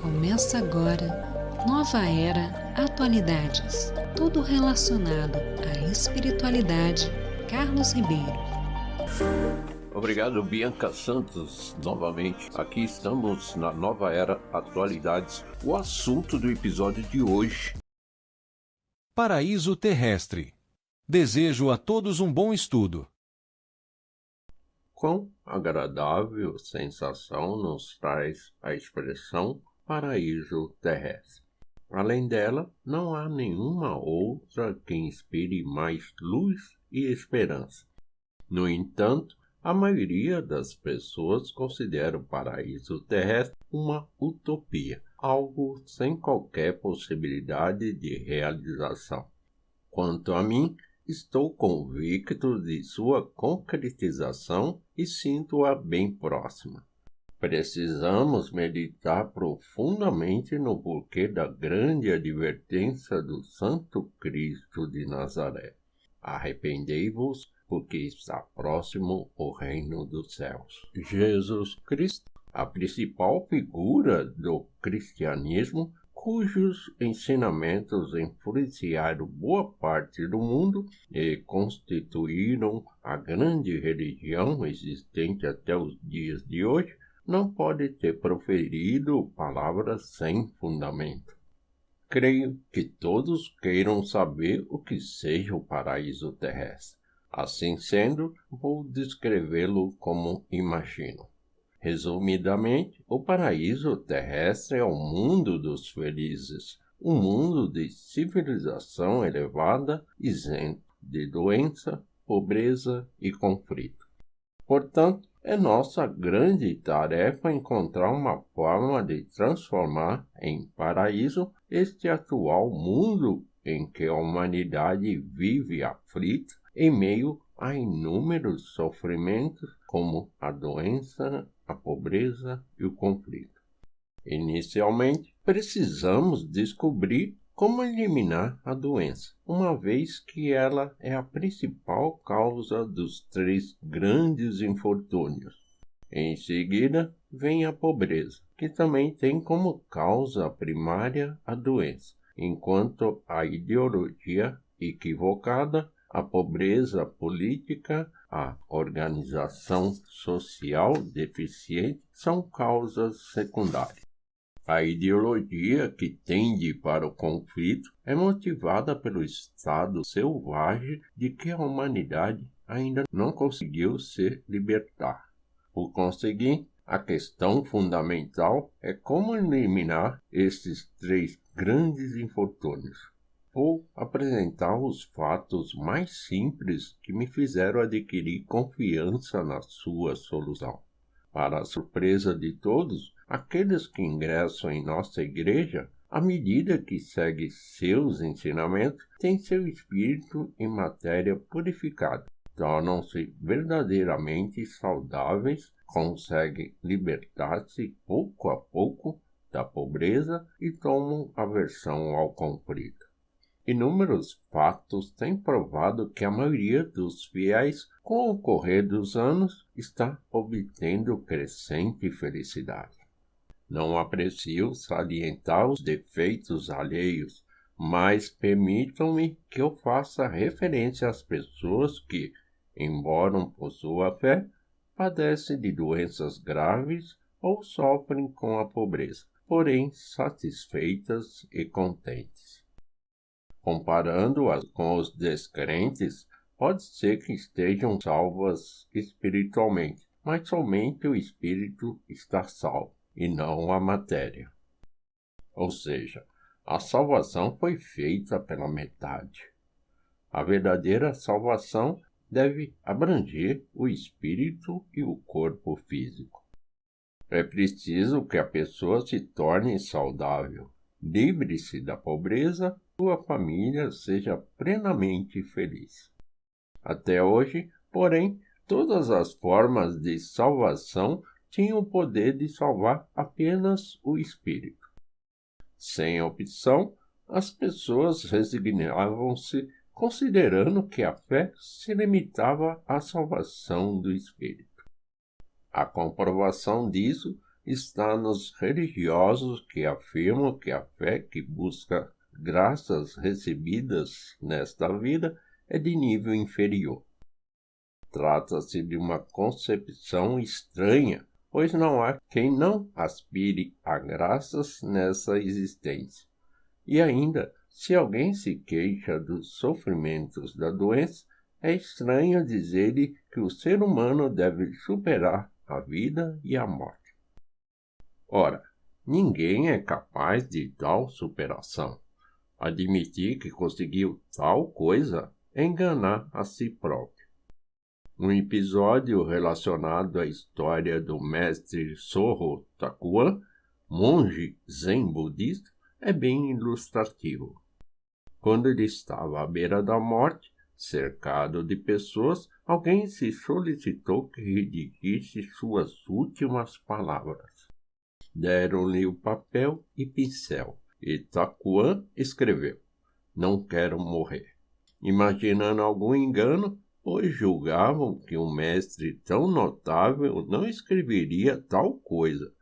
Começa agora, Nova Era Atualidades, tudo relacionado à espiritualidade. Carlos Ribeiro. Obrigado, Bianca Santos, novamente. Aqui estamos na Nova Era Atualidades. O assunto do episódio de hoje: Paraíso terrestre. Desejo a todos um bom estudo. Quão agradável sensação nos traz a expressão paraíso terrestre. Além dela, não há nenhuma outra que inspire mais luz e esperança. No entanto, a maioria das pessoas considera o paraíso terrestre uma utopia, algo sem qualquer possibilidade de realização. Quanto a mim, estou convicto de sua concretização e sinto-a bem próxima. Precisamos meditar profundamente no porquê da grande advertência do Santo Cristo de Nazaré. Arrependei-vos, porque está próximo o reino dos céus. Jesus Cristo, a principal figura do cristianismo, cujos ensinamentos influenciaram boa parte do mundo e constituíram a grande religião existente até os dias de hoje, não pode ter proferido palavras sem fundamento. Creio que todos queiram saber o que seja o paraíso terrestre. Assim sendo, vou descrevê-lo como imagino. Resumidamente, o paraíso terrestre é o mundo dos felizes, um mundo de civilização elevada, isento de doença, pobreza e conflito. Portanto, é nossa grande tarefa encontrar uma forma de transformar em paraíso este atual mundo em que a humanidade vive aflita em meio a inúmeros sofrimentos como a doença, a pobreza e o conflito. Inicialmente, precisamos descobrir como eliminar a doença, uma vez que ela é a principal causa dos 3 grandes infortúnios. Em seguida, vem a pobreza, que também tem como causa primária a doença, enquanto a ideologia equivocada, a pobreza política, a organização social deficiente são causas secundárias. A ideologia que tende para o conflito é motivada pelo estado selvagem de que a humanidade ainda não conseguiu se libertar. Por conseguinte, a questão fundamental é como eliminar estes 3 grandes infortúnios. Vou apresentar os fatos mais simples que me fizeram adquirir confiança na sua solução. Para a surpresa de todos, aqueles que ingressam em nossa igreja, à medida que seguem seus ensinamentos, têm seu espírito e matéria purificada, tornam-se verdadeiramente saudáveis, conseguem libertar-se pouco a pouco da pobreza e tomam aversão ao conflito. Inúmeros fatos têm provado que a maioria dos fiéis, com o correr dos anos, está obtendo crescente felicidade. Não aprecio salientar os defeitos alheios, mas permitam-me que eu faça referência às pessoas que, embora possuam a fé, padecem de doenças graves ou sofrem com a pobreza, porém satisfeitas e contentes. Comparando-as com os descrentes, pode ser que estejam salvas espiritualmente, mas somente o espírito está salvo, e não a matéria. Ou seja, a salvação foi feita pela metade. A verdadeira salvação deve abranger o espírito e o corpo físico. É preciso que a pessoa se torne saudável, livre-se da pobreza, sua família seja plenamente feliz. Até hoje, porém, todas as formas de salvação tinham o poder de salvar apenas o espírito. Sem opção, as pessoas resignavam-se considerando que a fé se limitava à salvação do espírito. A comprovação disso está nos religiosos que afirmam que a fé que busca graças recebidas nesta vida é de nível inferior. Trata-se de uma concepção estranha, pois não há quem não aspire a graças nessa existência. E ainda, se alguém se queixa dos sofrimentos da doença, é estranho dizer-lhe que o ser humano deve superar a vida e a morte. Ora, ninguém é capaz de tal superação. Admitir que conseguiu tal coisa é enganar a si próprio. Um episódio relacionado à história do mestre Soho Takuan, monge zen budista, é bem ilustrativo. Quando ele estava à beira da morte, cercado de pessoas, alguém se solicitou que redigisse suas últimas palavras. Deram-lhe o papel e pincel, e Takuan escreveu: "Não quero morrer", imaginando algum engano, pois julgavam que um mestre tão notável não escreveria tal coisa.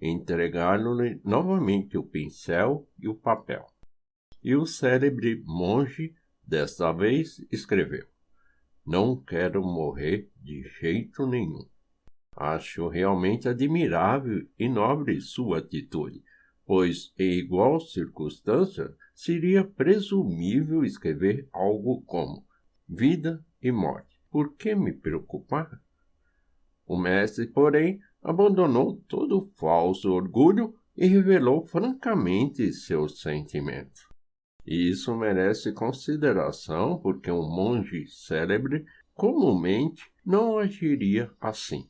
Entregaram-lhe novamente o pincel e o papel. E o célebre monge, desta vez, escreveu: "Não quero morrer de jeito nenhum". Acho realmente admirável e nobre sua atitude, pois, em igual circunstância, seria presumível escrever algo como: "Vida e morte, por que me preocupar?". O mestre, porém, abandonou todo o falso orgulho e revelou francamente seus sentimentos. E isso merece consideração porque um monge célebre comumente não agiria assim.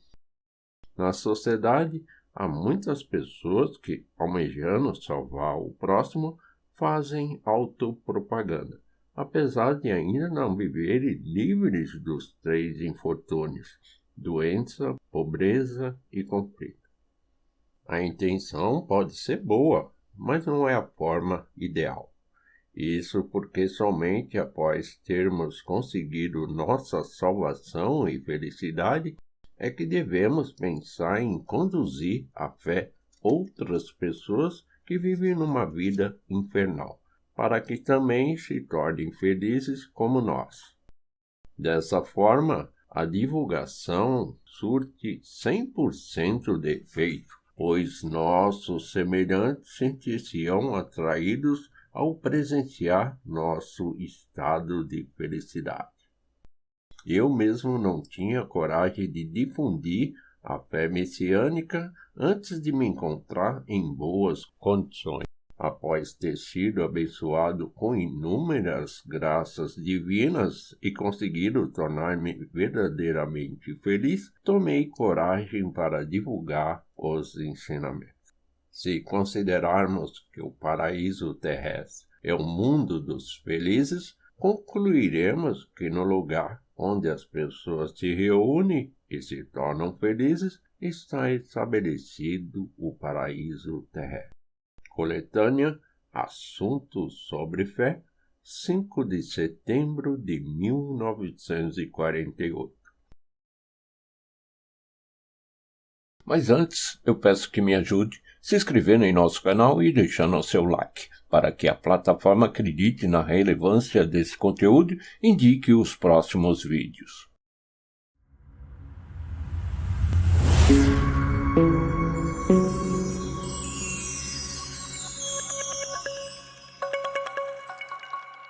Na sociedade, há muitas pessoas que, almejando salvar o próximo, fazem autopropaganda, apesar de ainda não viverem livres dos 3 infortúnios: doença, pobreza e conflito. A intenção pode ser boa, mas não é a forma ideal. Isso porque somente após termos conseguido nossa salvação e felicidade é que devemos pensar em conduzir à fé outras pessoas que vivem numa vida infernal, para que também se tornem felizes como nós. Dessa forma, a divulgação surte 100% de efeito, pois nossos semelhantes sentir-se-ão atraídos ao presenciar nosso estado de felicidade. Eu mesmo não tinha coragem de difundir a fé messiânica antes de me encontrar em boas condições. Após ter sido abençoado com inúmeras graças divinas e conseguido tornar-me verdadeiramente feliz, tomei coragem para divulgar os ensinamentos. Se considerarmos que o paraíso terrestre é o mundo dos felizes, concluiremos que no lugar onde as pessoas se reúnem e se tornam felizes, está estabelecido o paraíso terrestre. Coletânea Assuntos sobre Fé, 5 de setembro de 1948. Mas antes, eu peço que me ajude se inscrevendo em nosso canal e deixando o seu like, para que a plataforma acredite na relevância desse conteúdo e indique os próximos vídeos.